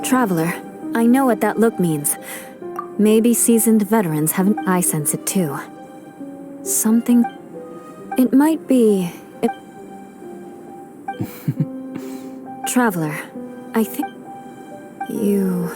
Traveler, I know what that look means. Maybe seasoned veterans haven't. I sense it too. Something... It might be... Traveler, I think... You...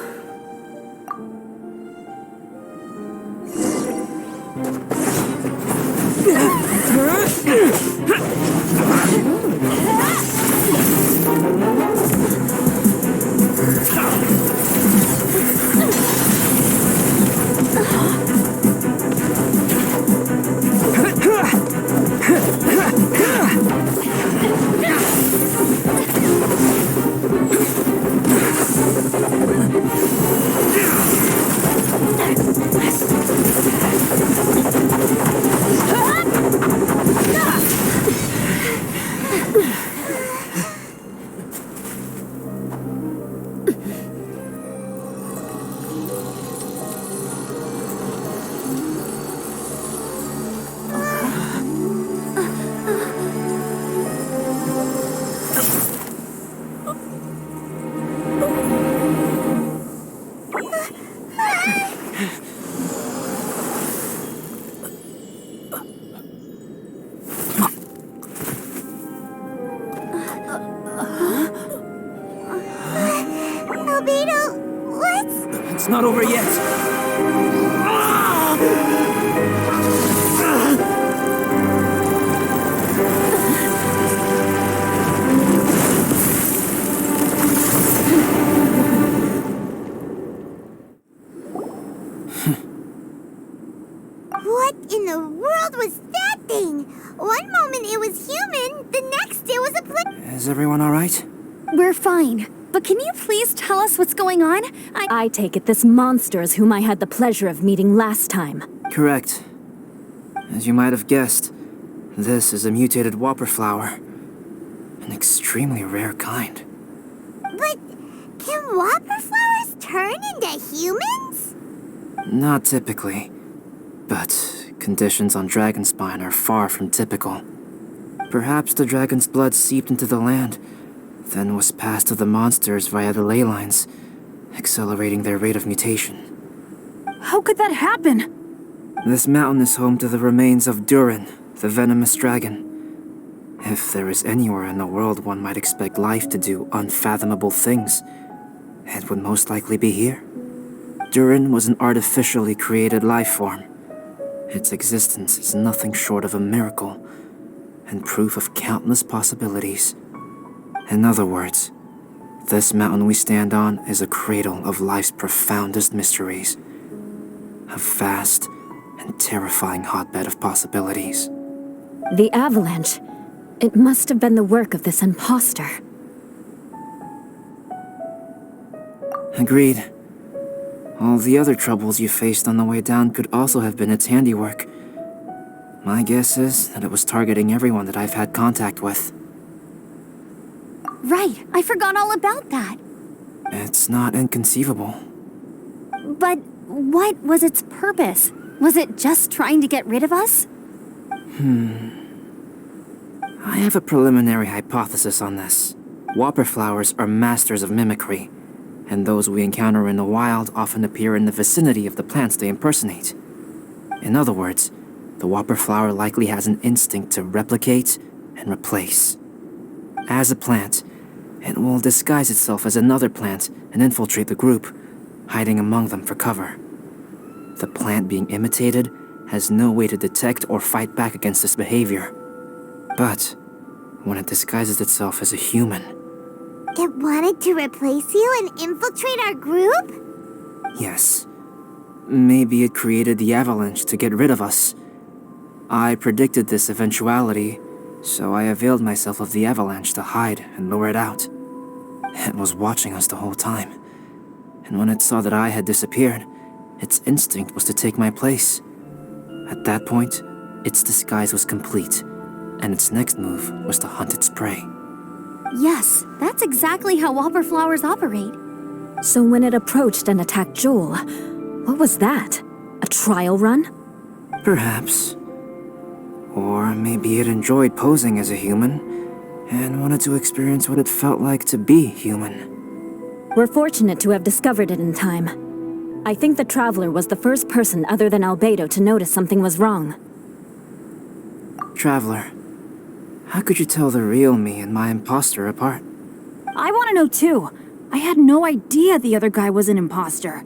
Albedo, what's... It's not over yet. What in the world was that thing? One moment it was human, the next it was a Is everyone all right? We're fine. But can you please tell us what's going on? I take it this monster is whom I had the pleasure of meeting last time. Correct. As you might have guessed, this is a mutated whopper flower. An extremely rare kind. But can whopper flowers turn into humans? Not typically. But conditions on Dragonspine are far from typical. Perhaps the dragon's blood seeped into the land, then was passed to the monsters via the ley lines, accelerating their rate of mutation. How could that happen? This mountain is home to the remains of Durin, the venomous dragon. If there is anywhere in the world one might expect life to do unfathomable things, it would most likely be here. Durin was an artificially created life form. Its existence is nothing short of a miracle, and proof of countless possibilities. In other words, this mountain we stand on is a cradle of life's profoundest mysteries. A vast and terrifying hotbed of possibilities. The avalanche. It must have been the work of this imposter. Agreed. All the other troubles you faced on the way down could also have been its handiwork. My guess is that it was targeting everyone that I've had contact with. Right, I forgot all about that. It's not inconceivable. But what was its purpose? Was it just trying to get rid of us? I have a preliminary hypothesis on this. Whopper flowers are masters of mimicry, and those we encounter in the wild often appear in the vicinity of the plants they impersonate. In other words, the whopper flower likely has an instinct to replicate and replace. As a plant, it will disguise itself as another plant and infiltrate the group, hiding among them for cover. The plant being imitated has no way to detect or fight back against this behavior. But when it disguises itself as a human... It wanted to replace you and infiltrate our group? Yes. Maybe it created the avalanche to get rid of us. I predicted this eventuality, so I availed myself of the avalanche to hide and lure it out. It was watching us the whole time, and when it saw that I had disappeared, its instinct was to take my place. At that point, its disguise was complete, and its next move was to hunt its prey. Yes, that's exactly how whopper flowers operate. So when it approached and attacked Joel, what was that? A trial run? Perhaps. Or maybe it enjoyed posing as a human, and wanted to experience what it felt like to be human. We're fortunate to have discovered it in time. I think the Traveler was the first person other than Albedo to notice something was wrong. Traveler, how could you tell the real me and my imposter apart? I want to know too. I had no idea the other guy was an imposter.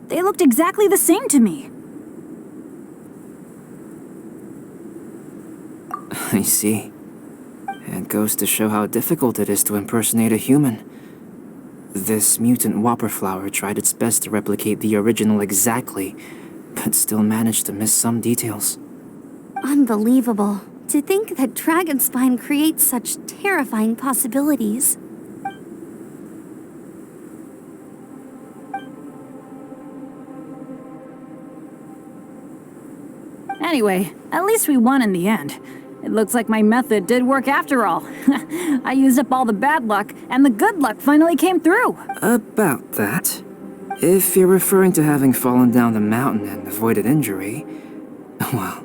They looked exactly the same to me. I see. It goes to show how difficult it is to impersonate a human. This mutant whopper flower tried its best to replicate the original exactly, but still managed to miss some details. Unbelievable. To think that Dragonspine creates such terrifying possibilities. Anyway, at least we won in the end. It looks like my method did work after all. I used up all the bad luck, and the good luck finally came through. About that, if you're referring to having fallen down the mountain and avoided injury, well,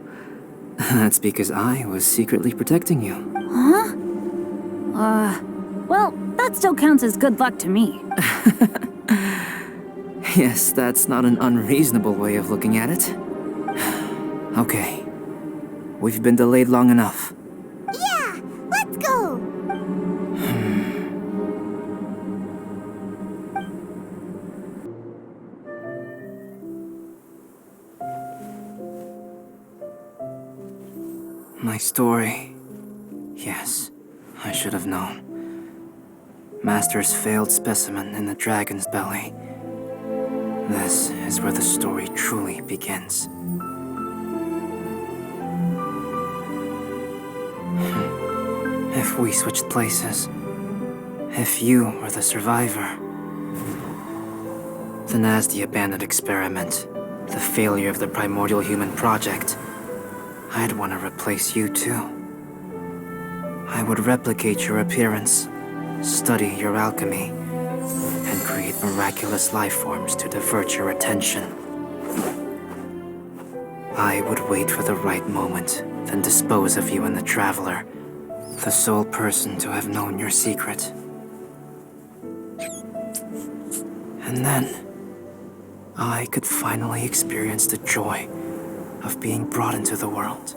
that's because I was secretly protecting you. Well, that still counts as good luck to me. Yes, that's not an unreasonable way of looking at it. Okay. We've been delayed long enough. Yeah, let's go. My story. Yes, I should have known. Master's failed specimen in the dragon's belly. This is where the story truly begins. If we switched places, if you were the survivor, then as the abandoned experiment, the failure of the primordial human project, I'd want to replace you too. I would replicate your appearance, study your alchemy, and create miraculous life forms to divert your attention. I would wait for the right moment, then dispose of you and the Traveler, the sole person to have known your secret. And then, I could finally experience the joy of being brought into the world.